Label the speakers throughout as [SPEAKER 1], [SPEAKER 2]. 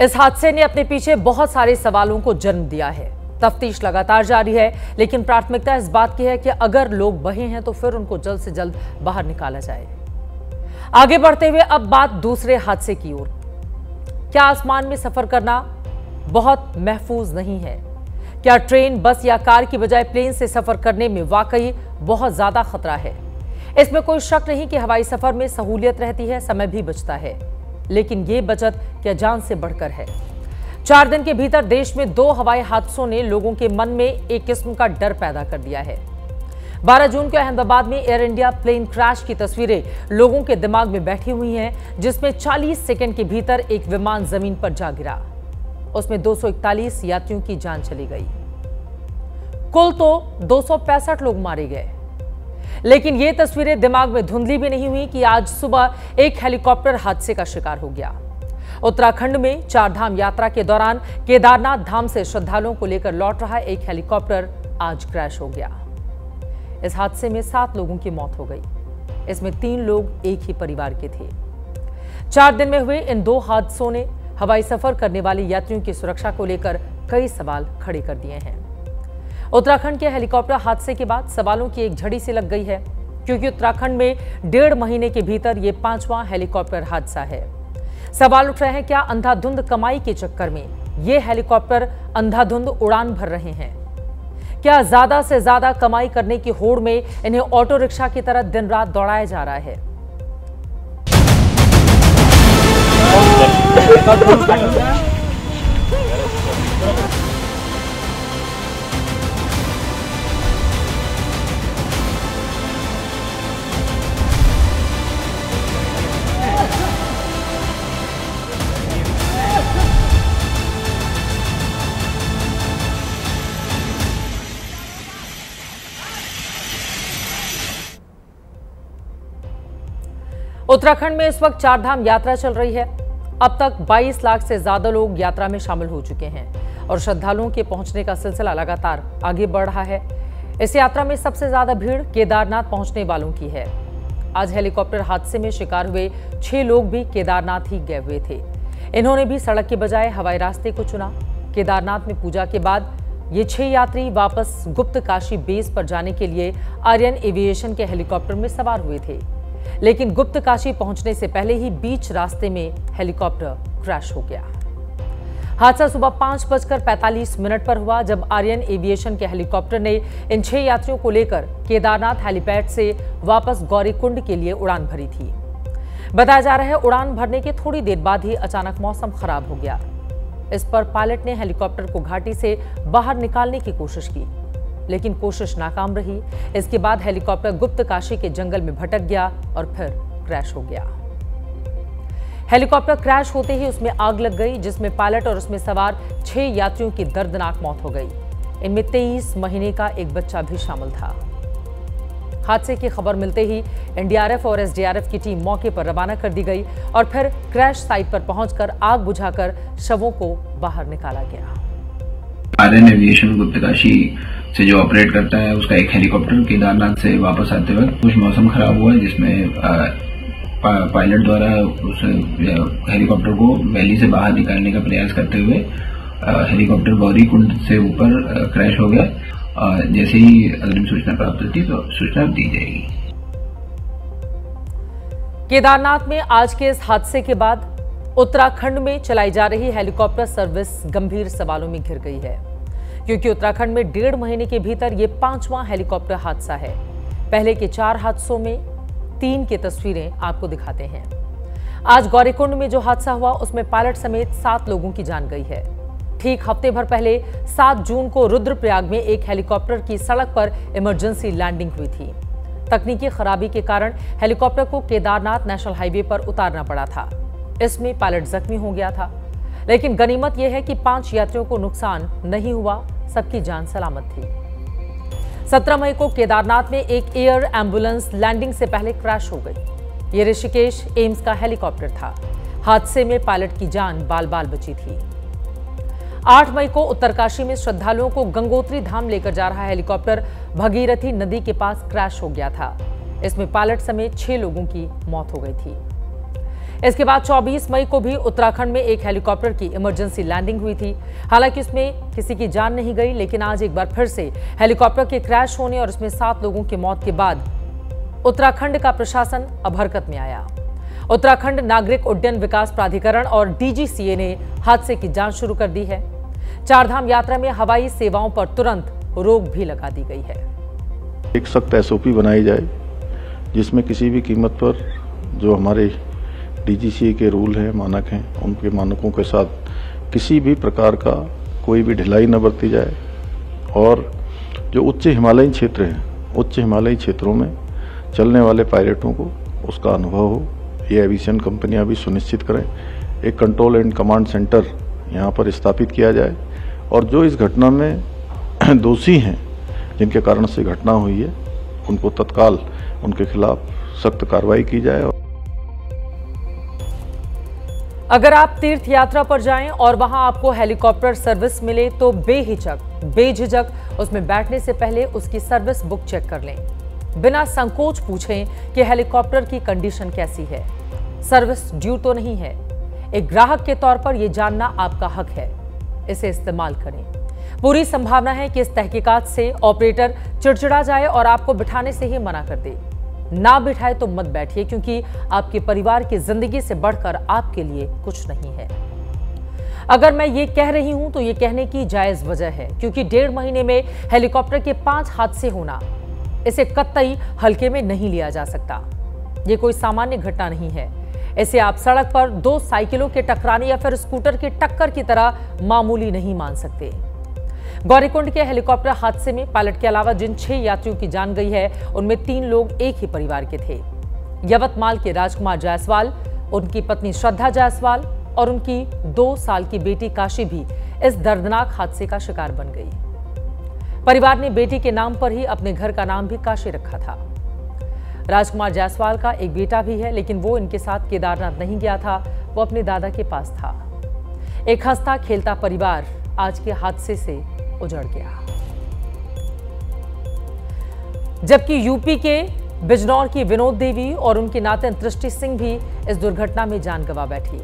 [SPEAKER 1] इस हादसे ने अपने पीछे बहुत सारे सवालों को जन्म दिया है। तफ्तीश लगातार जारी है, लेकिन प्राथमिकता इस बात की है कि अगर लोग बहे हैं तो फिर उनको जल्द से जल्द बाहर निकाला जाए। आगे बढ़ते हुए अब बात दूसरे हादसे की ओर। क्या आसमान में सफर करना बहुत महफूज नहीं है? क्या ट्रेन, बस या कार की बजाय प्लेन से सफर करने में वाकई बहुत ज्यादा खतरा है? इसमें कोई शक नहीं कि हवाई सफर में सहूलियत रहती है, समय भी बचता है, लेकिन ये बचत क्या जान से बढ़कर है? 4 दिन के भीतर देश में 2 हवाई हादसों ने लोगों के मन में एक किस्म का डर पैदा कर दिया है। 12 जून को अहमदाबाद में एयर इंडिया प्लेन क्रैश की तस्वीरें लोगों के दिमाग में बैठी हुई हैं, जिसमें 40 सेकंड के भीतर एक विमान जमीन पर जा गिरा। उसमें 241 यात्रियों की जान चली गई। कुल तो 265 लोग मारे गए। लेकिन ये तस्वीरें दिमाग में धुंधली भी नहीं हुई कि आज सुबह एक हेलीकॉप्टर हादसे का शिकार हो गया। उत्तराखंड में 4 धाम यात्रा के दौरान केदारनाथ धाम से श्रद्धालुओं को लेकर लौट रहा एक हेलीकॉप्टर आज क्रैश हो गया। इस हादसे में 7 लोगों की मौत हो गई। इसमें 3 लोग एक ही परिवार के थे। 4 दिन में हुए इन 2 हादसों ने हवाई सफर करने वाले यात्रियों की सुरक्षा को लेकर कई सवाल खड़े कर दिए हैं। उत्तराखंड के हेलीकॉप्टर हादसे के बाद सवालों की एक झड़ी सी लग गई है, क्योंकि उत्तराखंड में 1.5 महीने के भीतर ये 5वां हेलीकॉप्टर हादसा है। सवाल उठ रहे हैं, क्या अंधाधुंध कमाई के चक्कर में ये हेलीकॉप्टर अंधाधुंध उड़ान भर रहे हैं? क्या ज्यादा से ज्यादा कमाई करने की होड़ में इन्हें ऑटो रिक्शा की तरह दिन रात दौड़ाया जा रहा है? उत्तराखंड में इस वक्त 4 धाम यात्रा चल रही है। अब तक 22 लाख से ज्यादा लोग यात्रा में शामिल हो चुके हैं और श्रद्धालुओं के पहुंचने का सिलसिला लगातार आगे बढ़ रहा है। इस यात्रा में सबसे ज्यादा भीड़ केदारनाथ पहुंचने वालों की है। आज हेलीकॉप्टर हादसे में शिकार हुए 6 लोग भी केदारनाथ ही गए हुए थे। इन्होंने भी सड़क के बजाय हवाई रास्ते को चुना। केदारनाथ में पूजा के बाद ये 6 यात्री वापस गुप्त काशी बेस पर जाने के लिए आर्यन एविएशन के हेलीकॉप्टर में सवार हुए थे, लेकिन गुप्त काशी पहुंचने से पहले ही बीच रास्ते में हेलीकॉप्टर क्रैश हो गया। हादसा सुबह 5:45 पर हुआ, जब आर्यन एविएशन के हेलीकॉप्टर ने इन 6 यात्रियों को लेकर केदारनाथ हेलीपैड से वापस गौरीकुंड के लिए उड़ान भरी थी। बताया जा रहा है, उड़ान भरने के थोड़ी देर बाद ही अचानक मौसम खराब हो गया। इस पर पायलट ने हेलीकॉप्टर को घाटी से बाहर निकालने की कोशिश की, लेकिन कोशिश नाकाम रही। इसके बाद हेलीकॉप्टर गुप्त काशी के जंगल में भटक गया और फिर क्रैश हो गया। हेलीकॉप्टर क्रैश होते ही उसमें आग लग गई, जिसमें पायलट और उसमें सवार 6 यात्रियों की दर्दनाक मौत हो गई। इनमें 23 महीने का एक बच्चा भी शामिल था। हादसे की खबर मिलते ही एनडीआरएफ और एसडीआरएफ की टीम मौके पर रवाना कर दी गई और फिर क्रैश साइट पर पहुंचकर आग बुझाकर शवों को बाहर निकाला गया।
[SPEAKER 2] आर्यन एविएशन गुप्त काशी से जो ऑपरेट करता है, उसका एक हेलीकॉप्टर केदारनाथ से वापस आते वक्त कुछ मौसम खराब हुआ, जिसमें पायलट द्वारा उस हेलीकॉप्टर को वैली से बाहर निकालने का प्रयास करते हुए हेलीकॉप्टर गौरीकुंड से ऊपर क्रैश हो गया। जैसे ही अग्रिम सूचना प्राप्त होती तो सूचना दी जाएगी। केदारनाथ
[SPEAKER 1] में आज के इस हादसे के बाद उत्तराखंड में चलाई जा रही हेलीकॉप्टर सर्विस गंभीर सवालों में घिर गई है, क्योंकि उत्तराखंड में 1.5 महीने के भीतर ये 5वां हेलीकॉप्टर हादसा है। पहले के 4 हादसों में 3 की तस्वीरें आपको दिखाते हैं। आज गौरीकुंड में जो हादसा हुआ, उसमें पायलट समेत 7 लोगों की जान गई है। ठीक हफ्ते भर पहले 7 जून को रुद्रप्रयाग में एक हेलीकॉप्टर की सड़क पर इमरजेंसी लैंडिंग हुई थी। तकनीकी खराबी के कारण हेलीकॉप्टर को केदारनाथ नेशनल हाईवे पर उतारना पड़ा था। इसमें पायलट जख्मी हो गया था, लेकिन गनीमत यह है कि 5 यात्रियों को नुकसान नहीं हुआ, सबकी जान सलामत थी। 17 मई को केदारनाथ में एक एयर एम्बुलेंस लैंडिंग से पहले क्रैश हो गई। ये ऋषिकेश एम्स का हेलीकॉप्टर था। हादसे में पायलट की जान बाल बाल बची थी। 8 मई को उत्तरकाशी में श्रद्धालुओं को गंगोत्री धाम लेकर जा रहा हेलीकॉप्टर भगीरथी नदी के पास क्रैश हो गया था। इसमें पायलट समेत 6 लोगों की मौत हो गई थी। इसके बाद 24 मई को भी उत्तराखंड में एक हेलीकॉप्टर की इमरजेंसी लैंडिंग हुई थी। हालांकि उसमें किसी की जान नहीं गई, लेकिन आज एक बार फिर से हेलीकॉप्टर के क्रैश होने और उसमें 7 लोगों की मौत के बाद उत्तराखंड का प्रशासन अब हरकत में आया। उत्तराखंड नागरिक उड्डयन विकास प्राधिकरण और डीजीसीए ने हादसे की जांच शुरू कर दी है। चारधाम यात्रा में हवाई सेवाओं पर तुरंत रोक भी लगा दी गई है।
[SPEAKER 3] एक सख्त एसओपी बनाई जाए जिसमें किसी भी कीमत पर जो हमारे डीजीसीए के रूल हैं, मानक हैं, उनके मानकों के साथ किसी भी प्रकार का कोई भी ढिलाई न बरती जाए और जो उच्च हिमालयी क्षेत्र हैं, उच्च हिमालयी क्षेत्रों में चलने वाले पायलटों को उसका अनुभव हो, ये एविएशन कंपनियां भी सुनिश्चित करें। एक कंट्रोल एंड कमांड सेंटर यहाँ पर स्थापित किया जाए और जो इस घटना में दोषी हैं, जिनके कारण से घटना हुई है, उनको तत्काल उनके खिलाफ सख्त कार्रवाई की जाए।
[SPEAKER 1] अगर आप तीर्थ यात्रा पर जाएं और वहां आपको हेलीकॉप्टर सर्विस मिले तो बेझिझक उसमें बैठने से पहले उसकी सर्विस बुक चेक कर लें। बिना संकोच पूछें कि हेलीकॉप्टर की कंडीशन कैसी है, सर्विस ड्यू तो नहीं है। एक ग्राहक के तौर पर यह जानना आपका हक है, इसे इस्तेमाल करें। पूरी संभावना है कि इस तहकीकात से ऑपरेटर चिड़चिड़ा जाए और आपको बिठाने से ही मना कर दे। ना बिठाए तो मत बैठिए, क्योंकि आपके परिवार की जिंदगी से बढ़कर आपके लिए कुछ नहीं है। अगर मैं ये कह रही हूं तो ये कहने की जायज वजह है, क्योंकि 1.5 महीने में हेलीकॉप्टर के 5 हादसे होना, इसे कतई हल्के में नहीं लिया जा सकता। ये कोई सामान्य घटना नहीं है। इसे आप सड़क पर 2 साइकिलों के टकराने या फिर स्कूटर के टक्कर की तरह मामूली नहीं मान सकते। गौरीकुंड के हेलीकॉप्टर हादसे में पायलट के अलावा जिन 6 यात्रियों की जान गई है, उनमें 3 लोग एक ही परिवार के थे। यवतमाल के राजकुमार जायसवाल, उनकी पत्नी श्रद्धा जायसवाल और उनकी 2 साल की बेटी काशी भी इस दर्दनाक हादसे का शिकार बन गई। परिवार ने बेटी के नाम पर ही अपने घर का नाम भी काशी रखा था। राजकुमार जायसवाल का एक बेटा भी है, लेकिन वो इनके साथ केदारनाथ नहीं गया था, वो अपने दादा के पास था। एक हंसता खेलता परिवार आज के हादसे से उजड़ गया। जबकि यूपी के बिजनौर की विनोद देवी और उनकी नातिन दृष्टि सिंह भी इस दुर्घटना में जान गंवा बैठी।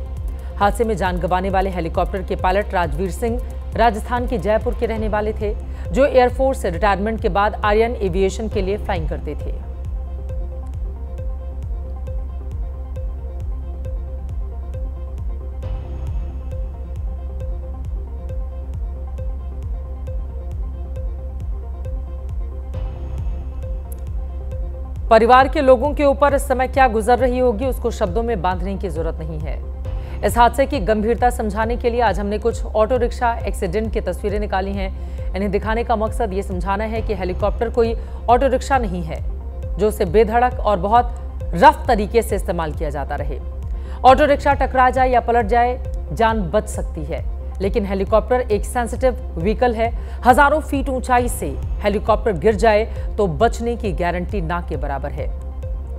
[SPEAKER 1] हादसे में जान गंवाने वाले हेलीकॉप्टर के पायलट राजवीर सिंह राजस्थान के जयपुर के रहने वाले थे, जो एयरफोर्स से रिटायरमेंट के बाद आर्यन एविएशन के लिए फ्लाइंग करते थे। परिवार के लोगों के ऊपर इस समय क्या गुजर रही होगी, उसको शब्दों में बांधने की जरूरत नहीं है। इस हादसे की गंभीरता समझाने के लिए आज हमने कुछ ऑटो रिक्शा एक्सीडेंट की तस्वीरें निकाली हैं। इन्हें दिखाने का मकसद ये समझाना है कि हेलीकॉप्टर कोई ऑटो रिक्शा नहीं है जो उसे बेधड़क और बहुत रफ तरीके से इस्तेमाल किया जाता रहे। ऑटो रिक्शा टकरा जाए या पलट जाए, जान बच सकती है, लेकिन हेलीकॉप्टर एक सेंसिटिव व्हीकल है। हजारों फीट ऊंचाई से हेलीकॉप्टर गिर जाए तो बचने की गारंटी ना के बराबर है।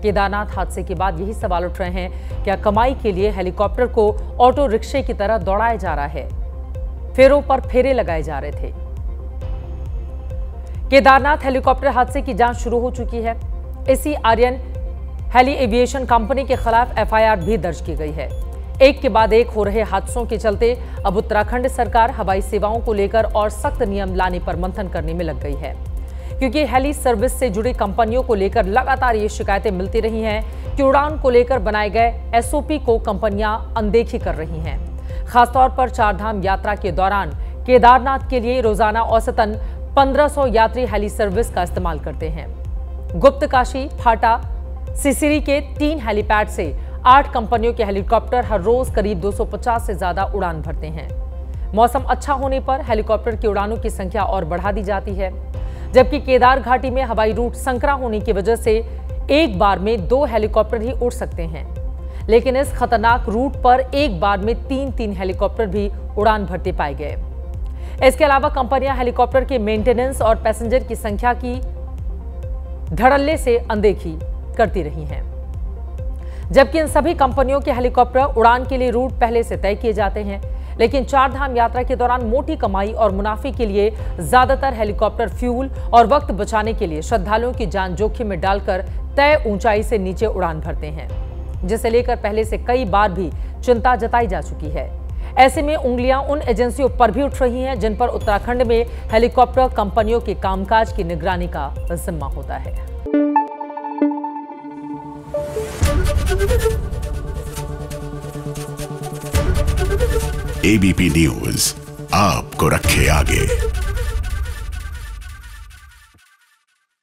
[SPEAKER 1] केदारनाथ हादसे के बाद यही सवाल उठ रहे हैं, क्या कमाई के लिए हेलीकॉप्टर को ऑटो रिक्शे की तरह दौड़ाया जा रहा है, फेरों पर फेरे लगाए जा रहे थे। केदारनाथ हेलीकॉप्टर हादसे की जांच शुरू हो चुकी है। इसी आर्यन हेली एविएशन कंपनी के खिलाफ एफआईआर भी दर्ज की गई है। एक के बाद एक हो रहे हादसों के चलते अब उत्तराखंड सरकार हवाई सेवाओं को लेकर और सख्त नियम लाने पर मंथन करने में लग गई है, क्योंकि हेली सर्विस से जुड़ी कंपनियों को लेकर लगातार ये शिकायतें मिलती रही हैं कि उड़ान को लेकर बनाए गए एसओपी को कंपनियां अनदेखी कर रही हैं। खासतौर पर चारधाम यात्रा के दौरान केदारनाथ के लिए रोजाना औसतन 1500 यात्री हेली सर्विस का इस्तेमाल करते हैं। गुप्तकाशी, फाटा, सिसिरी के 3 हेलीपैड से 8 कंपनियों के हेलीकॉप्टर हर रोज करीब 250 से ज्यादा उड़ान भरते हैं। मौसम अच्छा होने पर हेलीकॉप्टर की उड़ानों की संख्या और बढ़ा दी जाती है, जबकि केदार घाटी में हवाई रूट संकरा होने की वजह से एक बार में 2 हेलीकॉप्टर ही उड़ सकते हैं। लेकिन इस खतरनाक रूट पर एक बार में 3-3 हेलीकॉप्टर भी उड़ान भरते पाए गए। इसके अलावा कंपनियां हेलीकॉप्टर के मेंटेनेंस और पैसेंजर की संख्या की धड़ल्ले से अनदेखी करती रही हैं, जबकि इन सभी कंपनियों के हेलीकॉप्टर उड़ान के लिए रूट पहले से तय किए जाते हैं। लेकिन चारधाम यात्रा के दौरान मोटी कमाई और मुनाफे के लिए ज्यादातर हेलीकॉप्टर फ्यूल और वक्त बचाने के लिए श्रद्धालुओं की जान जोखिम में डालकर तय ऊंचाई से नीचे उड़ान भरते हैं। जिसे लेकर पहले से कई बार भी चिंता जताई जा चुकी है। ऐसे में उंगलियां उन एजेंसियों पर भी उठ रही हैं जिन पर उत्तराखंड में हेलीकॉप्टर कंपनियों के कामकाज की निगरानी का जिम्मा होता है।
[SPEAKER 4] एबीपी न्यूज आपको रखे आगे।